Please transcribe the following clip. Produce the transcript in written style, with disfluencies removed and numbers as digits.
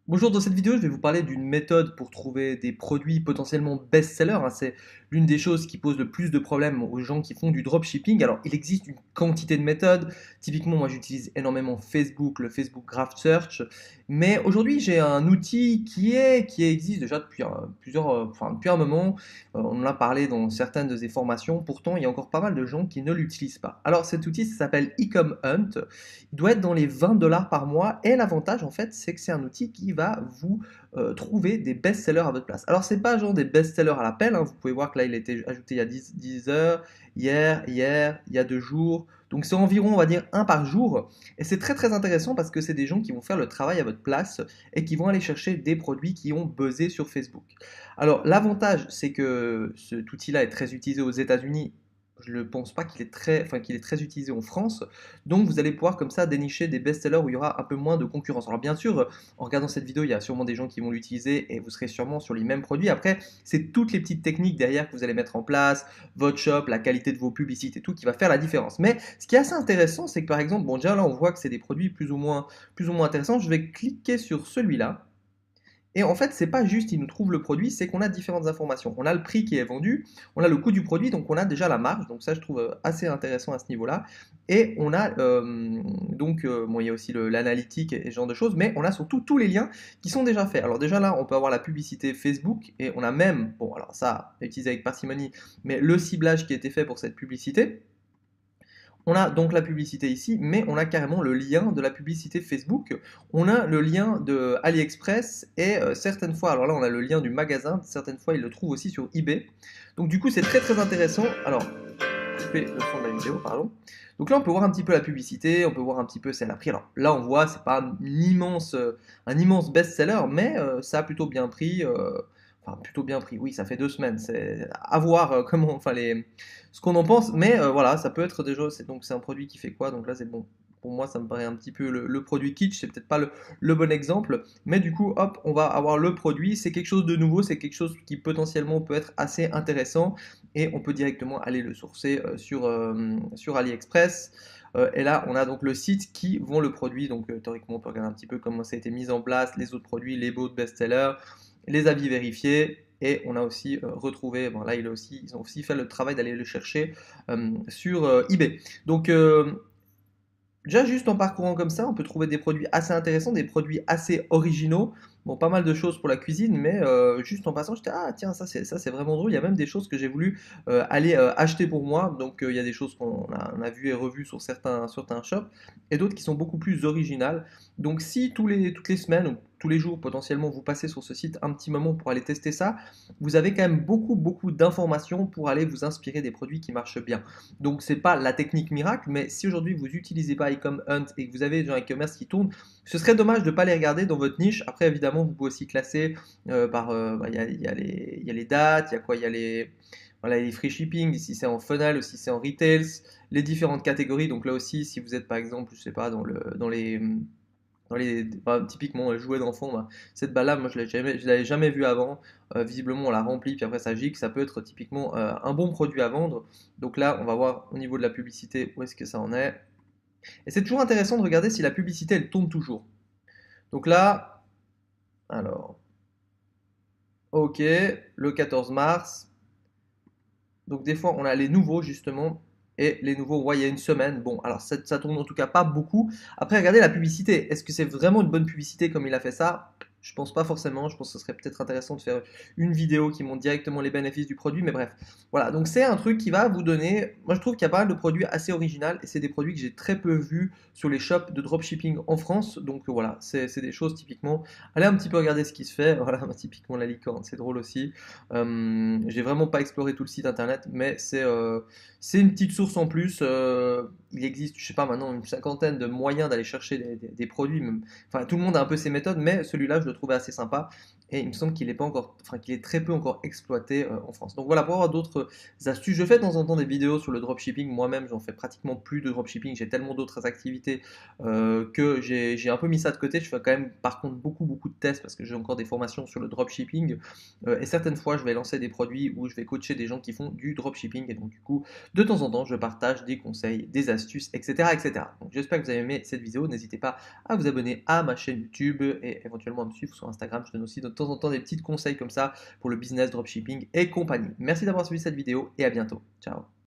Bonjour, dans cette vidéo, je vais vous parler d'une méthode pour trouver des produits potentiellement best-sellers, hein. C'est l'une des choses qui pose le plus de problèmes aux gens qui font du dropshipping. Alors, il existe une quantité de méthodes. Typiquement, moi, j'utilise énormément Facebook, le Facebook Graph Search. Mais aujourd'hui, j'ai un outil qui existe déjà depuis depuis un moment. On en a parlé dans certaines de ses formations. Pourtant, il y a encore pas mal de gens qui ne l'utilisent pas. Alors, cet outil, ça s'appelle Ecom Hunt. Il doit être dans les 20 $ par mois. Et l'avantage, en fait, c'est que c'est un outil qui va vous trouver des best-sellers à votre place. Alors, c'est pas genre des best-sellers à l'appel, hein. Vous pouvez voir que là, il a été ajouté il y a 10 heures, hier, il y a 2 jours. Donc, c'est environ, on va dire, un par jour. Et c'est très, très intéressant parce que c'est des gens qui vont faire le travail à votre place et qui vont aller chercher des produits qui ont buzzé sur Facebook. Alors, l'avantage, c'est que cet outil-là est très utilisé aux États-Unis. Je ne pense pas qu'il est très utilisé en France. Donc, vous allez pouvoir comme ça dénicher des best-sellers où il y aura un peu moins de concurrence. Alors, bien sûr, en regardant cette vidéo, il y a sûrement des gens qui vont l'utiliser et vous serez sûrement sur les mêmes produits. Après, c'est toutes les petites techniques derrière que vous allez mettre en place, votre shop, la qualité de vos publicités, tout qui va faire la différence. Mais ce qui est assez intéressant, c'est que par exemple, bon, déjà là, on voit que c'est des produits plus ou moins intéressants. Je vais cliquer sur celui-là. Et en fait, c'est pas juste il nous trouve le produit, c'est qu'on a différentes informations. On a le prix qui est vendu, on a le coût du produit, donc on a déjà la marge, donc ça je trouve assez intéressant à ce niveau-là. Et on a bon, il y a aussi l'analytique et ce genre de choses, mais on a surtout tous les liens qui sont déjà faits. Alors déjà là, on peut avoir la publicité Facebook et on a même, bon alors ça, à utiliser avec parcimonie, mais le ciblage qui a été fait pour cette publicité. On a donc la publicité ici, mais on a carrément le lien de la publicité Facebook. On a le lien de AliExpress et certaines fois, alors là on a le lien du magasin, certaines fois il le trouve aussi sur eBay. Donc du coup c'est très très intéressant. Alors, couper le son de la vidéo, pardon. Donc là on peut voir un petit peu la publicité, on peut voir un petit peu celle a pris. Alors là on voit, c'est pas un immense best-seller, mais ça a plutôt bien pris. Enfin, plutôt bien pris, oui, ça fait 2 semaines. C'est à voir ce qu'on en pense, mais voilà, ça peut être déjà. C'est un produit qui fait quoi? Donc là, c'est bon. Pour moi, ça me paraît un petit peu le produit kitsch, c'est peut-être pas le bon exemple, mais du coup, hop, on va avoir le produit. C'est quelque chose de nouveau, c'est quelque chose qui potentiellement peut être assez intéressant et on peut directement aller le sourcer sur AliExpress. Et là, on a donc le site qui vend le produit. Donc, théoriquement, on peut regarder un petit peu comment ça a été mis en place, les autres produits, les beaux best-sellers, les avis vérifiés. Et on a aussi retrouvé, bon là ils ont aussi fait le travail d'aller le chercher sur eBay. Donc déjà, juste en parcourant comme ça, on peut trouver des produits assez intéressants, des produits assez originaux. Bon, pas mal de choses pour la cuisine, mais juste en passant, j'étais, ah tiens, ça c'est vraiment drôle. Il y a même des choses que j'ai voulu aller acheter pour moi. Donc il y a des choses on a vues et revues sur certains shops, et d'autres qui sont beaucoup plus originales. Donc si toutes les semaines ou tous les jours potentiellement vous passez sur ce site un petit moment pour aller tester ça, vous avez quand même beaucoup d'informations pour aller vous inspirer des produits qui marchent bien. Donc c'est pas la technique miracle, mais si aujourd'hui vous n'utilisez pas Ecom Hunt et que vous avez des gens e-commerce qui tournent, ce serait dommage de ne pas les regarder dans votre niche. Après évidemment vous pouvez aussi classer il y a les dates, il y a quoi, il y a les free shipping, si c'est en funnel ou si c'est en retails, les différentes catégories. Donc là aussi, si vous êtes par exemple, je sais pas, typiquement jouets d'enfants, bah, cette balle-là, moi je l'avais jamais vue avant. Visiblement, on la remplit, puis après ça gicle. Ça peut être typiquement un bon produit à vendre. Donc là, on va voir au niveau de la publicité où est-ce que ça en est. Et c'est toujours intéressant de regarder si la publicité elle tourne toujours. Donc là, alors, ok, le 14 mars. Donc des fois, on a les nouveaux justement. Et les nouveaux, on voit il y a une semaine. Bon, alors ça tourne en tout cas pas beaucoup. Après, regardez la publicité. Est-ce que c'est vraiment une bonne publicité comme il a fait ça? Je pense pas forcément. Je pense que ce serait peut-être intéressant de faire une vidéo qui montre directement les bénéfices du produit. Mais bref, voilà. Donc c'est un truc qui va vous donner. Moi, je trouve qu'il y a pas mal de produits assez originaux et c'est des produits que j'ai très peu vus sur les shops de dropshipping en France. Donc voilà, c'est des choses typiquement. Allez un petit peu regarder ce qui se fait. Voilà, typiquement la licorne, c'est drôle aussi. J'ai vraiment pas exploré tout le site internet, mais c'est une petite source en plus. Il existe, je sais pas maintenant, une cinquantaine de moyens d'aller chercher des produits. Enfin, tout le monde a un peu ses méthodes, mais celui-là, je le trouvais assez sympa. Et il me semble qu'il est pas encore, enfin, qu'il est très peu encore exploité en France. Donc voilà, pour avoir d'autres astuces, je fais de temps en temps des vidéos sur le dropshipping. Moi-même, j'en fais pratiquement plus de dropshipping. J'ai tellement d'autres activités que j'ai un peu mis ça de côté. Je fais quand même, par contre, beaucoup de tests parce que j'ai encore des formations sur le dropshipping. Et certaines fois, je vais lancer des produits où je vais coacher des gens qui font du dropshipping. Et donc, du coup, de temps en temps, je partage des conseils, des astuces, etc. etc. Donc, j'espère que vous avez aimé cette vidéo. N'hésitez pas à vous abonner à ma chaîne YouTube et éventuellement à me suivre suivre sur Instagram. Je donne aussi de temps en temps des petits conseils comme ça pour le business, dropshipping et compagnie. Merci d'avoir suivi cette vidéo et à bientôt. Ciao.